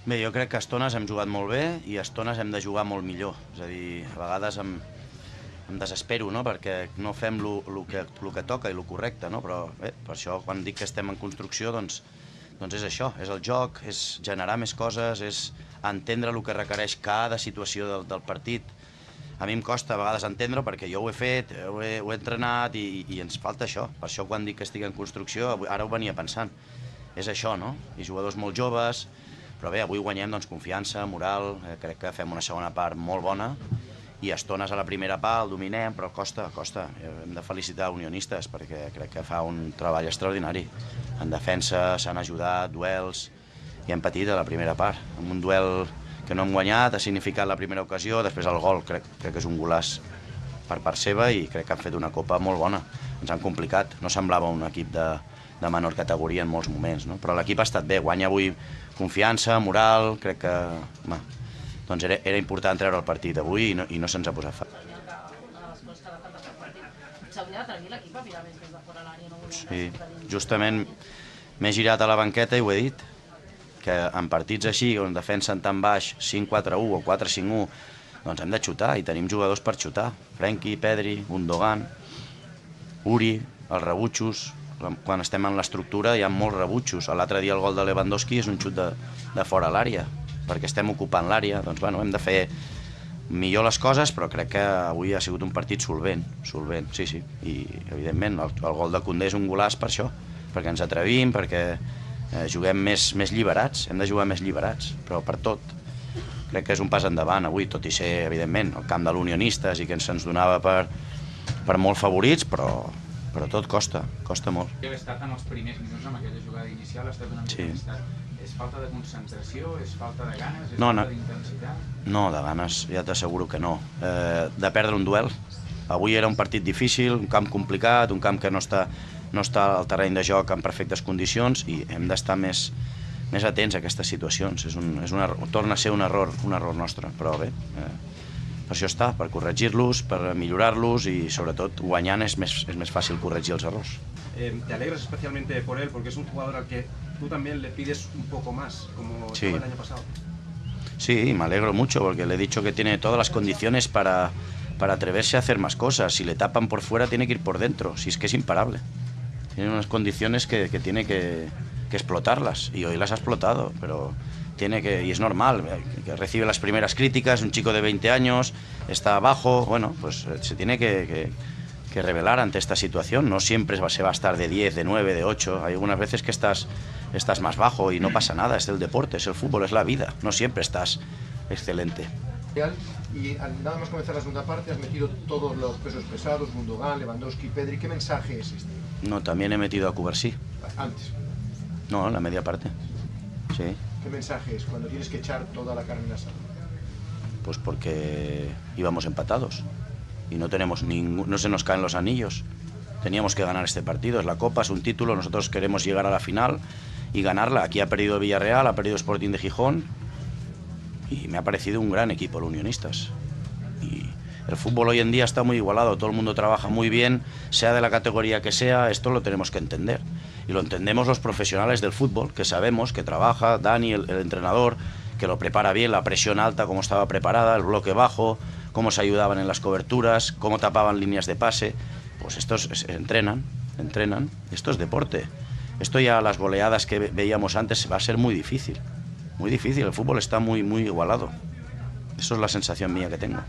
Bé, jo crec que a estones hem jugat molt bé i a estones hem de jugar molt millor. És a dir, a vegades em desespero, no?, perquè no fem el que toca i el correcte, no? Però bé, per això quan dic que estem en construcció, doncs és això, és el joc, és generar més coses, és entendre el que requereix cada situació del partit. A mi em costa a vegades entendre perquè jo ho he fet, ho he entrenat i ens falta això. Per això quan dic que estic en construcció, ara ho venia pensant. És això, no? I jugadors molt joves, però bé, avui guanyem doncs, confiança, moral, crec que fem una segona part molt bona i a estones a la primera part el dominem, però costa. Hem de felicitar unionistes perquè crec que fa un treball extraordinari. En defensa s'han ajudat, duels, i hem patit a la primera part. En un duel que no hem guanyat, ha significat la primera ocasió, després el gol, crec que és un golaç per part seva i crec que han fet una copa molt bona. Ens han complicat, no semblava un equip de menor categoria en molts moments, no? Però l'equip ha estat bé, guanya avui confiança, moral, crec que doncs era important treure el partit avui i no se'ns ha posat fàcil. S'hauria d'atrevir l'equip a mirar més des de fora l'àrea. Sí, justament m'he girat a la banqueta i ho he dit, que en partits així, on defensen tan baix, 5-4-1 o 4-5-1, doncs hem de xutar i tenim jugadors per xutar. Frenkie, Pedri, Gundogan, Uri, els rebutjos. Quan estem en l'estructura hi ha molts rebutjos. L'altre dia el gol de Lewandowski és un xut de fora l'àrea, perquè estem ocupant l'àrea. Doncs bueno, hem de fer millor les coses, però crec que avui ha sigut un partit solvent, sí. I evidentment el gol de Koundé és un golaç per això, perquè ens atrevim, perquè juguem més lliberats, hem de jugar més lliberats, però per tot. Crec que és un pas endavant avui, tot i ser, evidentment, el camp de l'Unionistes i que se'ns donava per molt favorits, però tot costa molt. Jo he estat en els primers minuts amb aquella jugada inicial, ha estat una mica estat. És falta de concentració, és falta de ganes, és falta d'intensitat? No, de ganes ja t'asseguro que no. De perdre un duel. Avui era un partit difícil, un camp complicat, un camp que no està al terreny de joc en perfectes condicions i hem d'estar més atents a aquestes situacions. Torna a ser un error nostre, però bé, per això està, per corregir-los, per millorar-los y sobre tot guanyant és més fàcil corregir els errors. Te alegras especialmente por él porque es un jugador al que tú también le pides un poco más, como el año pasado. Sí, me alegro mucho porque le he dicho que tiene todas las condiciones para atreverse a hacer más cosas. Si le tapan por fuera tiene que ir por dentro, si es que es imparable. Tiene unas condiciones que tiene que explotarlas y hoy las ha explotado, pero y es normal, que recibe las primeras críticas, un chico de 20 años, está abajo, bueno, pues se tiene que revelar ante esta situación. No siempre se va a estar de 10, de 9, de 8, hay algunas veces que estás más bajo y no pasa nada, es el deporte, es el fútbol, es la vida, no siempre estás excelente. Y nada más comenzar la segunda parte has metido todos los pesos pesados, Gundogan, Lewandowski, Pedri. ¿Qué mensaje es este? No, también he metido a Cubarsí. Antes. No, en la media parte. Sí. ¿Qué mensaje es cuando tienes que echar toda la carne en la sala? Pues porque íbamos empatados y no se nos caen los anillos. Teníamos que ganar este partido, es la Copa, es un título, nosotros queremos llegar a la final y ganarla. Aquí ha perdido Villarreal, ha perdido Sporting de Gijón y me ha parecido un gran equipo el Unionistas. Y el fútbol hoy en día está muy igualado, todo el mundo trabaja muy bien, sea de la categoría que sea, esto lo tenemos que entender. Y lo entendemos los profesionales del fútbol, que sabemos que trabaja, Dani, el entrenador, que lo prepara bien, la presión alta, cómo estaba preparada, el bloque bajo, cómo se ayudaban en las coberturas, cómo tapaban líneas de pase. Pues estos entrenan, esto es deporte. Esto ya las goleadas que veíamos antes va a ser muy difícil, el fútbol está muy igualado. Eso es la sensación mía que tengo.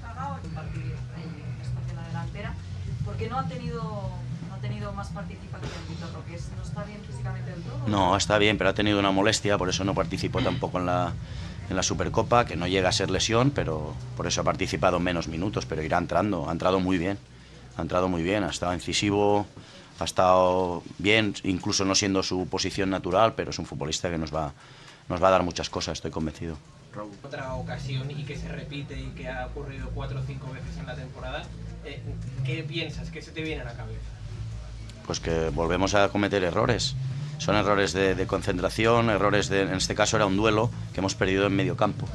¿Por qué no ha tenido más participación Vitor Roque? ¿No está bien físicamente del todo? No, está bien, pero ha tenido una molestia, por eso no participó tampoco en la Supercopa, que no llega a ser lesión, pero por eso ha participado en menos minutos, pero irá entrando, ha entrado muy bien, ha estado incisivo, ha estado bien, incluso no siendo su posición natural, pero es un futbolista que nos va a dar muchas cosas, estoy convencido. Otra ocasión y que se repite y que ha ocurrido 4 o 5 veces en la temporada, ¿qué piensas? ¿Qué se te viene a la cabeza? Pues que volvemos a cometer errores. Son errores de concentración, en este caso era un duelo que hemos perdido en medio campo,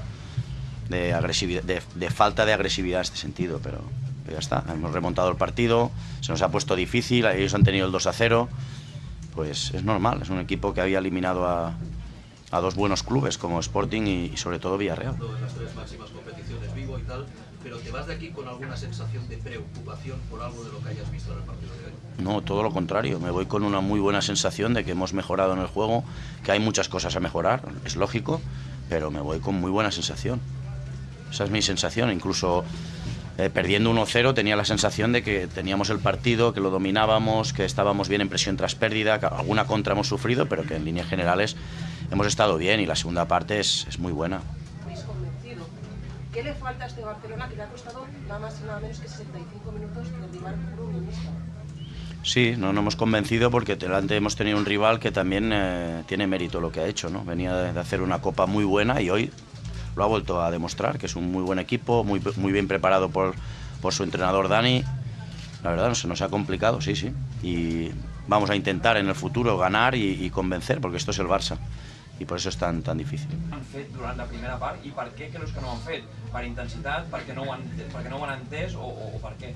de falta de agresividad en este sentido, pero ya está, hemos remontado el partido, se nos ha puesto difícil, ellos han tenido el 2-0, pues es normal, es un equipo que había eliminado a dos buenos clubes como Sporting y sobre todo Villarreal. En las tres máximas competiciones, Vigo y tal, pero ¿te vas de aquí con alguna sensación de preocupación por algo de lo que hayas visto en el partido de hoy? No, todo lo contrario, me voy con una muy buena sensación de que hemos mejorado en el juego, que hay muchas cosas a mejorar, es lógico, pero me voy con muy buena sensación. Esa es mi sensación, incluso perdiendo 1-0 tenía la sensación de que teníamos el partido, que lo dominábamos, que estábamos bien en presión tras pérdida, que alguna contra hemos sufrido, pero que en líneas generales hemos estado bien y la segunda parte es muy buena. ¿Habéis convencido? ¿Qué le falta a este Barcelona que le ha costado nada más y nada menos que 65 minutos de rival unionista? Sí, no hemos convencido porque delante hemos tenido un rival que también tiene mérito lo que ha hecho, ¿no? Venía de hacer una copa muy buena y hoy lo ha vuelto a demostrar, que es un muy buen equipo, muy bien preparado por su entrenador Dani. La verdad, se nos ha complicado, sí. Y vamos a intentar en el futuro ganar y convencer, porque esto es el Barça. I per això és tan difícil. Han fet durant la primera part i per què creus que no ho han fet? Per intensitat, perquè no ho han entès o per què?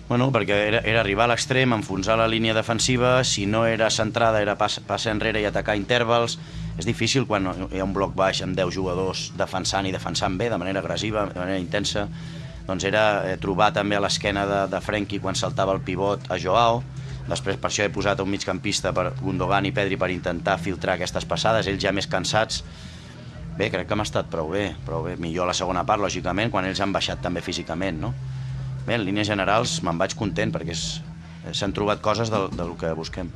Bueno, perquè era arribar a l'extrem, enfonsar la línia defensiva, si no era centrada era passar enrere i atacar intervals. És difícil quan hi ha un bloc baix amb 10 jugadors defensant i defensant bé, de manera agressiva, de manera intensa. Doncs era trobar també a l'esquena de Frenkie quan saltava el pivot a Joao. Després per això he posat un migcampista per Gundogan i Pedri per intentar filtrar aquestes passades, ells ja més cansats. Bé, crec que hem estat prou bé. Millor a la segona part, lògicament, quan ells han baixat també físicament, no? Bé, en línies generals me'n vaig content perquè s'han trobat coses del que busquem.